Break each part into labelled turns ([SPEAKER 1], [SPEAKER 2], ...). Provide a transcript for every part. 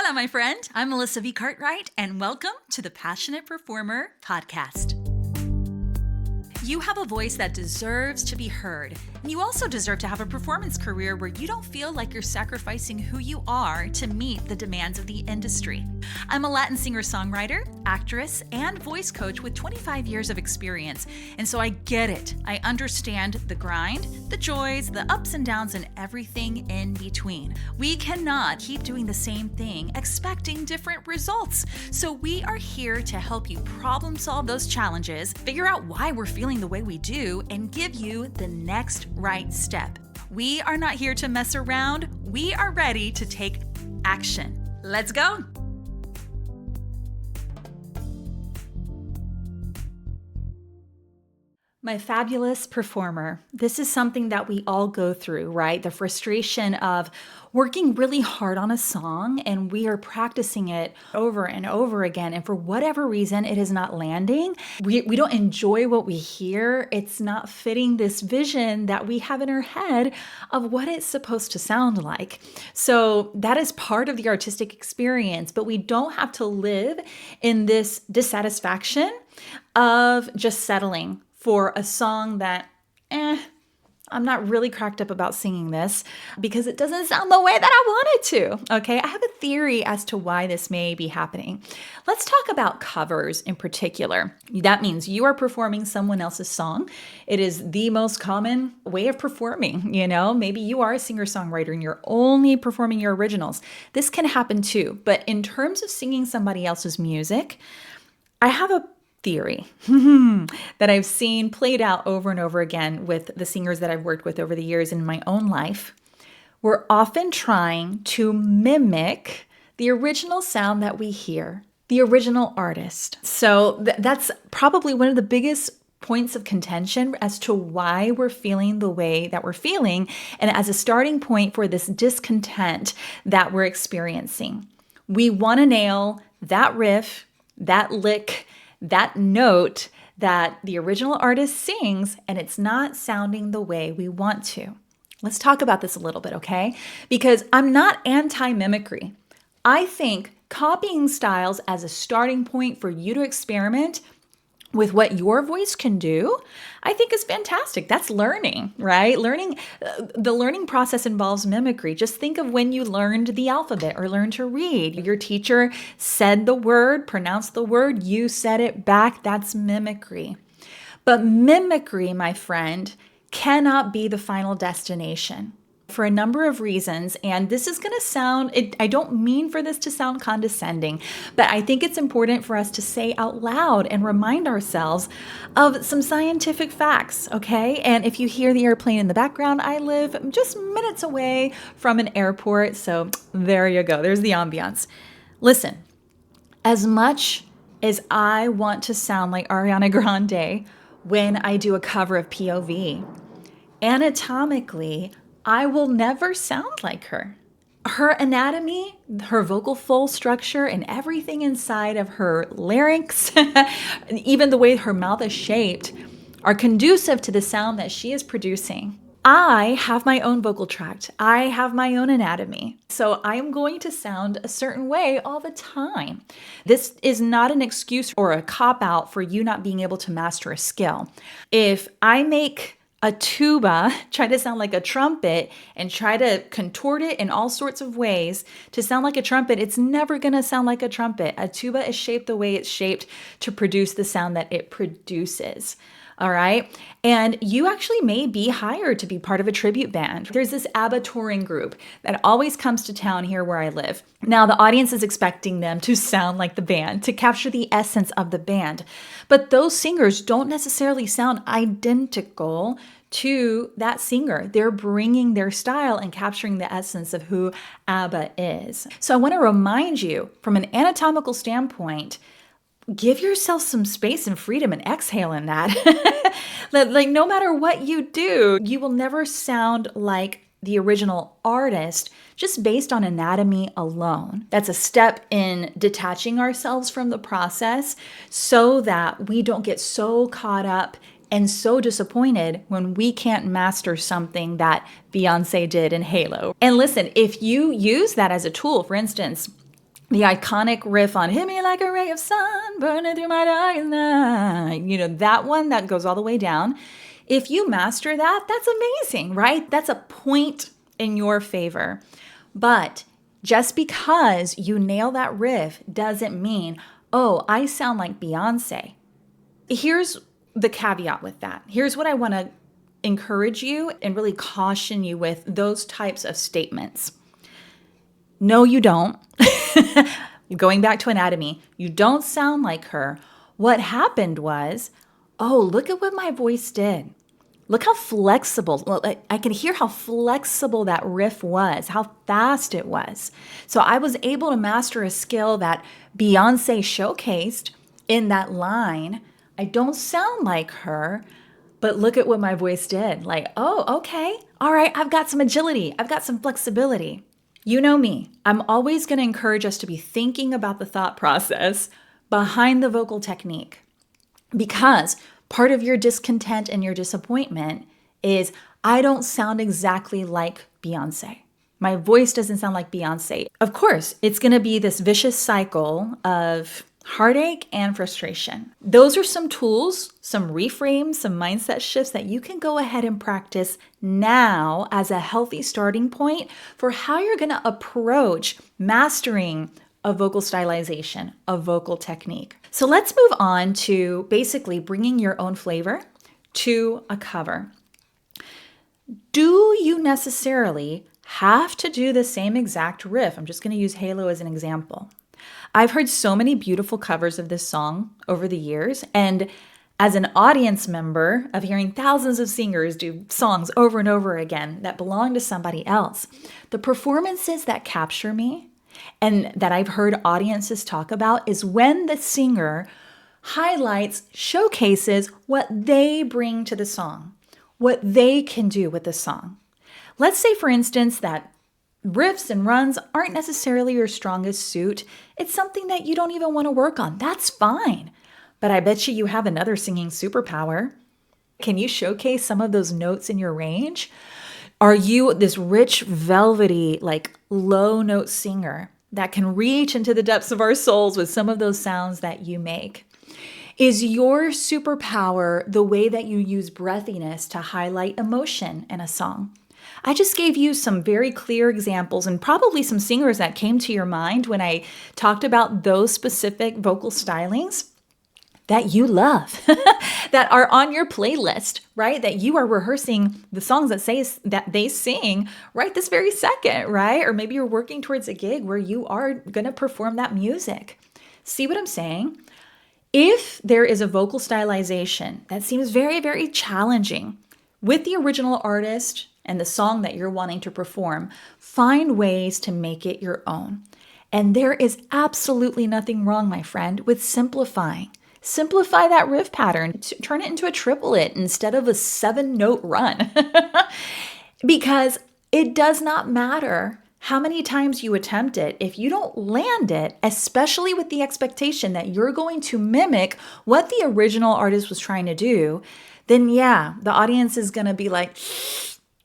[SPEAKER 1] Hola, my friend. I'm Melissa V. Cartwright, and welcome to the Passionate Performer Podcast. You have a voice that deserves to be heard, and you also deserve to have a performance career where you don't feel like you're sacrificing who you are to meet the demands of the industry. I'm a Latin singer-songwriter, actress, and voice coach with 25 years of experience, and so I get it. I understand the grind, the joys, the ups and downs, and everything in between. We cannot keep doing the same thing, expecting different results. So we are here to help you problem solve those challenges, figure out why we're feeling the way we do, and give you the next right step. We are not here to mess around. We are ready to take action. Let's go. My fabulous performer, this is something that we all go through, right? The frustration of working really hard on a song and we are practicing it over and over again. And for whatever reason, it is not landing. We don't enjoy what we hear. It's not fitting this vision that we have in our head of what it's supposed to sound like. So that is part of the artistic experience, but we don't have to live in this dissatisfaction of just settling for a song that, I'm not really cracked up about singing this because it doesn't sound the way that I want it to, okay? I have a theory as to why this may be happening. Let's talk about covers in particular. That means you are performing someone else's song. It is the most common way of performing, you know? Maybe you are a singer-songwriter and you're only performing your originals. This can happen too, but in terms of singing somebody else's music, I have a theory that I've seen played out over and over again with the singers that I've worked with over the years in my own life. We're often trying to mimic the original sound that we hear, the original artist. So that's probably one of the biggest points of contention as to why we're feeling the way that we're feeling, and as a starting point for this discontent that we're experiencing. We want to nail that riff, that lick, that note that the original artist sings, and it's not sounding the way we want to. Let's talk about this a little bit, okay? Because I'm not anti-mimicry. I think copying styles as a starting point for you to experiment with what your voice can do, I think is fantastic. That's learning, right? The learning process involves mimicry. Just think of when you learned the alphabet or learned to read. Your teacher said the word, pronounced the word, you said it back. That's mimicry. But mimicry, my friend, cannot be the final destination for a number of reasons. And this is going to sound, I don't mean for this to sound condescending, but I think it's important for us to say out loud and remind ourselves of some scientific facts, okay? And if you hear the airplane in the background, I live just minutes away from an airport. So there you go. There's the ambiance. Listen, as much as I want to sound like Ariana Grande when I do a cover of POV, anatomically, I will never sound like her. Her anatomy, her vocal fold structure, and everything inside of her larynx, even the way her mouth is shaped, are conducive to the sound that she is producing. I have my own vocal tract. I have my own anatomy. So I am going to sound a certain way all the time. This is not an excuse or a cop-out for you not being able to master a skill. If I make a tuba try to sound like a trumpet and try to contort it in all sorts of ways to sound like a trumpet, it's never going to sound like a trumpet. A tuba is shaped the way it's shaped to produce the sound that it produces. All right. And you actually may be hired to be part of a tribute band. There's this ABBA touring group that always comes to town here where I live. Now, the audience is expecting them to sound like the band, to capture the essence of the band. But those singers don't necessarily sound identical to that singer. They're bringing their style and capturing the essence of who ABBA is. So I want to remind you, from an anatomical standpoint, give yourself some space and freedom and exhale in that. Like no matter what you do, you will never sound like the original artist just based on anatomy alone. That's a step in detaching ourselves from the process so that we don't get so caught up and so disappointed when we can't master something that Beyonce did in Halo. And listen, if you use that as a tool, for instance, The iconic riff on "Hit Me Like a Ray of Sun, Burning Through My Dark Night," that one that goes all the way down. If you master that, that's amazing, right? That's a point in your favor. But just because you nail that riff doesn't mean, oh, I sound like Beyonce. Here's the caveat with that. Here's what I want to encourage you and really caution you with those types of statements. No, you don't. Going back to anatomy, you don't sound like her. What happened was, oh, look at what my voice did. Look how flexible, I can hear how flexible that riff was, how fast it was. So I was able to master a skill that Beyonce showcased in that line. I don't sound like her, but look at what my voice did. Like, oh, okay. All right, I've got some agility. I've got some flexibility. You know me, I'm always going to encourage us to be thinking about the thought process behind the vocal technique, because part of your discontent and your disappointment is, I don't sound exactly like Beyonce. My voice doesn't sound like Beyonce. Of course, it's going to be this vicious cycle of heartache and frustration. Those are some tools, some reframes, some mindset shifts that you can go ahead and practice now as a healthy starting point for how you're going to approach mastering a vocal stylization, a vocal technique. So let's move on to basically bringing your own flavor to a cover. Do you necessarily have to do the same exact riff? I'm just going to use Halo as an example. I've heard so many beautiful covers of this song over the years, and as an audience member of hearing thousands of singers do songs over and over again that belong to somebody else, the performances that capture me and that I've heard audiences talk about is when the singer highlights, showcases what they bring to the song, what they can do with the song. Let's say, for instance, that riffs and runs aren't necessarily your strongest suit. It's something that you don't even want to work on. That's fine. But I bet you have another singing superpower. Can you showcase some of those notes in your range? Are you this rich, velvety, low note singer that can reach into the depths of our souls with some of those sounds that you make? Is your superpower the way that you use breathiness to highlight emotion in a song? I just gave you some very clear examples and probably some singers that came to your mind when I talked about those specific vocal stylings that you love, that are on your playlist, right? That you are rehearsing the songs that they sing right this very second, right? Or maybe you're working towards a gig where you are going to perform that music. See what I'm saying? If there is a vocal stylization that seems very, very challenging with the original artist and the song that you're wanting to perform, find ways to make it your own. And there is absolutely nothing wrong, my friend, with simplifying. Simplify that riff pattern, turn it into a triplet instead of a 7-note run. Because it does not matter how many times you attempt it. If you don't land it, especially with the expectation that you're going to mimic what the original artist was trying to do, then yeah, the audience is going to be like,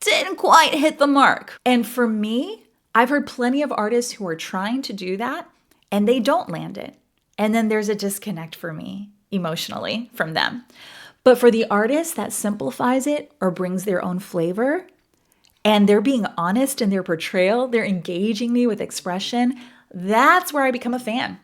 [SPEAKER 1] didn't quite hit the mark. And for me, I've heard plenty of artists who are trying to do that and they don't land it. And then there's a disconnect for me emotionally from them. But for the artist that simplifies it or brings their own flavor, and they're being honest in their portrayal, they're engaging me with expression, that's where I become a fan.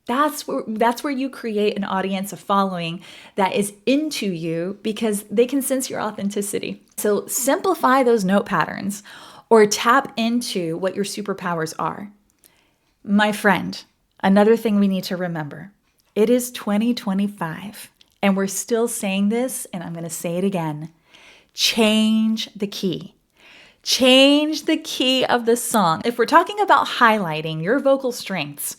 [SPEAKER 1] That's where you create an audience, a following that is into you because they can sense your authenticity. So simplify those note patterns or tap into what your superpowers are. My friend, another thing we need to remember, it is 2025 and we're still saying this, and I'm going to say it again. Change the key. Change the key of the song. If we're talking about highlighting your vocal strengths,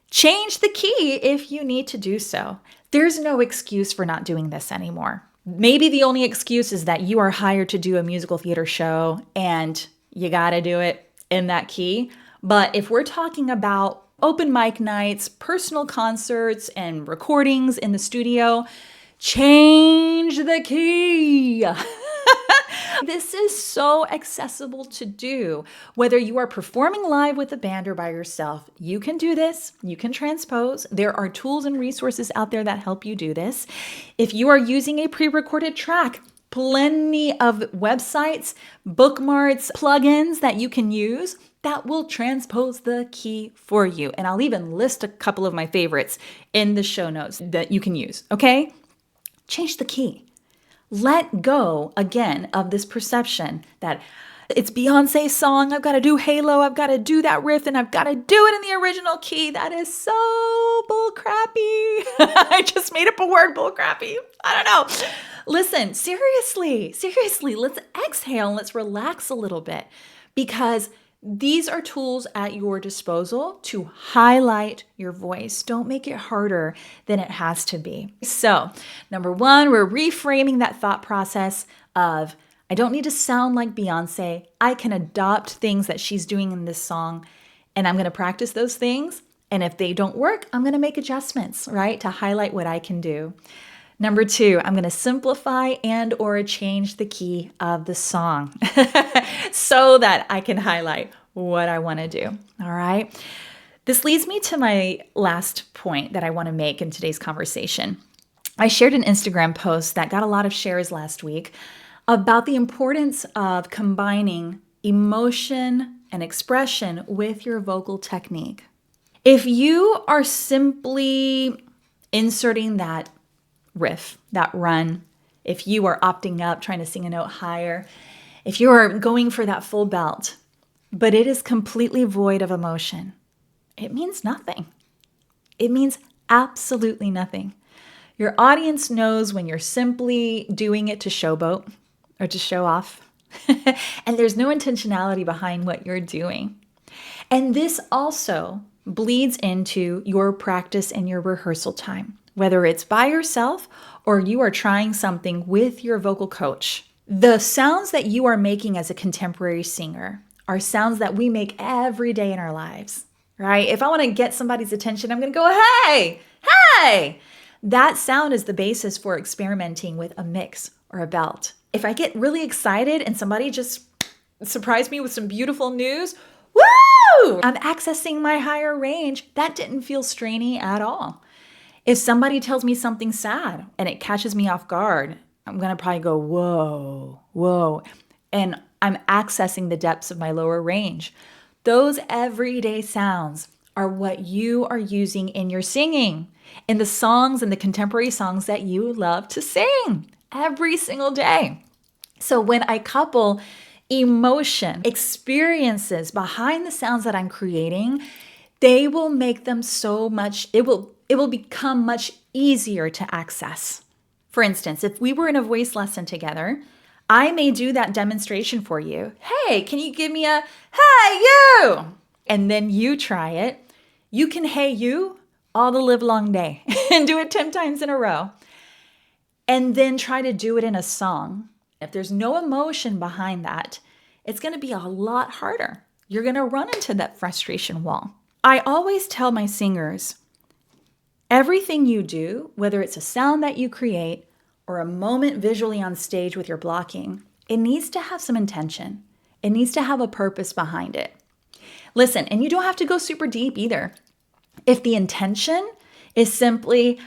[SPEAKER 1] change the key if you need to do so. There's no excuse for not doing this anymore. Maybe the only excuse is that you are hired to do a musical theater show and you got to do it in that key. But if we're talking about open mic nights, personal concerts, and recordings in the studio, change the key. This is so accessible to do. Whether you are performing live with a band or by yourself, you can do this. You can transpose. There are tools and resources out there that help you do this. If you are using a pre-recorded track, plenty of websites, bookmarks, plugins that you can use that will transpose the key for you. And I'll even list a couple of my favorites in the show notes that you can use, okay? Change the key. Let go again of this perception that it's Beyonce's song. I've got to do Halo. I've got to do that riff and I've got to do it in the original key. That is so bullcrappy. I just made up a word, bullcrappy. I don't know. Listen, seriously, let's exhale and let's relax a little bit, because these are tools at your disposal to highlight your voice. Don't make it harder than it has to be. So, number one, we're reframing that thought process of, I don't need to sound like Beyonce. I can adopt things that she's doing in this song, and I'm going to practice those things. And if they don't work, I'm going to make adjustments, right, to highlight what I can do. Number two, I'm going to simplify and or change the key of the song so that I can highlight what I want to do. All right. This leads me to my last point that I want to make in today's conversation. I shared an Instagram post that got a lot of shares last week about the importance of combining emotion and expression with your vocal technique. If you are simply inserting that riff, that run, if you are opting up, trying to sing a note higher, if you are going for that full belt, but it is completely void of emotion, it means nothing. It means absolutely nothing. Your audience knows when you're simply doing it to showboat or to show off, and there's no intentionality behind what you're doing. And this also bleeds into your practice and your rehearsal time, whether it's by yourself or you are trying something with your vocal coach. The sounds that you are making as a contemporary singer are sounds that we make every day in our lives, right? If I want to get somebody's attention, I'm going to go, hey, hey. That sound is the basis for experimenting with a mix or a belt. If I get really excited and somebody just surprised me with some beautiful news, woo! I'm accessing my higher range. That didn't feel strainy at all. If somebody tells me something sad and it catches me off guard, I'm going to probably go, whoa, whoa. And I'm accessing the depths of my lower range. Those everyday sounds are what you are using in your singing, in the songs and the contemporary songs that you love to sing every single day. So when I couple emotion, experiences behind the sounds that I'm creating, they will make them so much, it will become much easier to access. For instance, if we were in a voice lesson together, I may do that demonstration for you. Hey, can you give me a, hey, you? And then you try it. You can hey, you all the live long day and do it 10 times in a row. And then try to do it in a song. If there's no emotion behind that, it's going to be a lot harder. You're going to run into that frustration wall. I always tell my singers, everything you do, whether it's a sound that you create or a moment visually on stage with your blocking, it needs to have some intention. It needs to have a purpose behind it. Listen, and you don't have to go super deep either. If the intention is simply,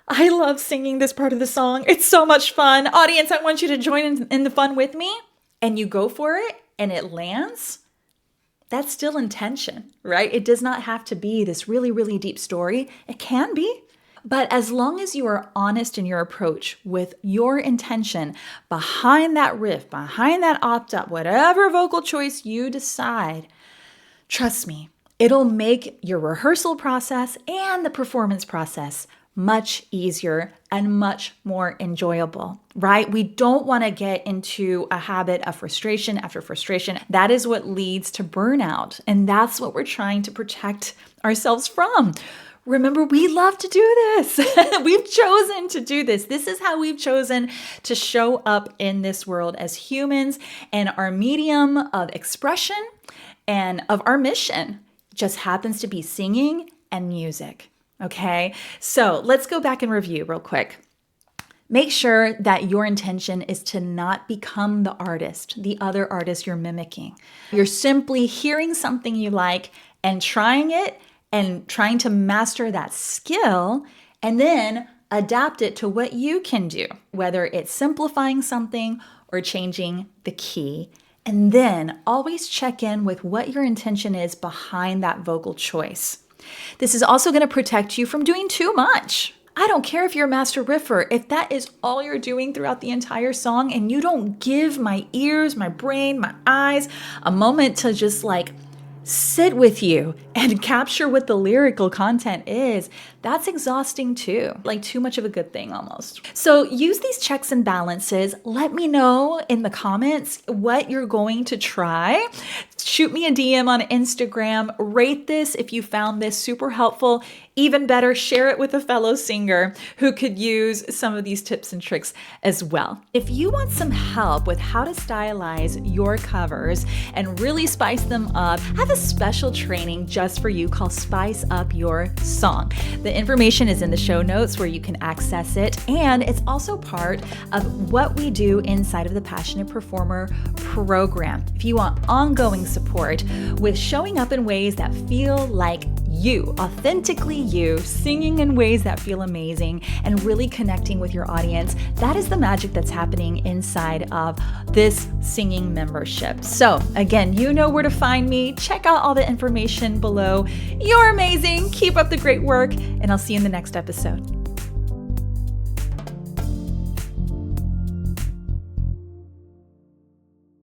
[SPEAKER 1] I love singing this part of the song, it's so much fun, audience, I want you to join in the fun with me, and you go for it and it lands, that's still intention, right? It does not have to be this really, really deep story. It can be. But as long as you are honest in your approach with your intention behind that riff, behind that opt-up, whatever vocal choice you decide, trust me, it'll make your rehearsal process and the performance process much easier and much more enjoyable, right? We don't want to get into a habit of frustration after frustration. That is what leads to burnout. And that's what we're trying to protect ourselves from. Remember, we love to do this. We've chosen to do this. This is how we've chosen to show up in this world as humans, and our medium of expression and of our mission just happens to be singing and music. Okay, so let's go back and review real quick. Make sure that your intention is to not become the artist, the other artist you're mimicking. You're simply hearing something you like and trying it and trying to master that skill and then adapt it to what you can do, whether it's simplifying something or changing the key. And then always check in with what your intention is behind that vocal choice. This is also going to protect you from doing too much. I don't care if you're a master riffer. If that is all you're doing throughout the entire song and you don't give my ears, my brain, my eyes a moment to just sit with you and capture what the lyrical content is, that's exhausting too. Too much of a good thing almost. So use these checks and balances. Let me know in the comments what you're going to try. Shoot me a DM on Instagram. Rate this if you found this super helpful. Even better, share it with a fellow singer who could use some of these tips and tricks as well. If you want some help with how to stylize your covers and really spice them up, I have a special training just for you called Spice Up Your Song. The information is in the show notes where you can access it, and it's also part of what we do inside of the Passionate Performer program. If you want ongoing support with showing up in ways that feel like you, authentically you, singing in ways that feel amazing, and really connecting with your audience, that is the magic that's happening inside of this singing membership. So again, you know where to find me. Check out all the information below. You're amazing. Keep up the great work, and I'll see you in the next episode.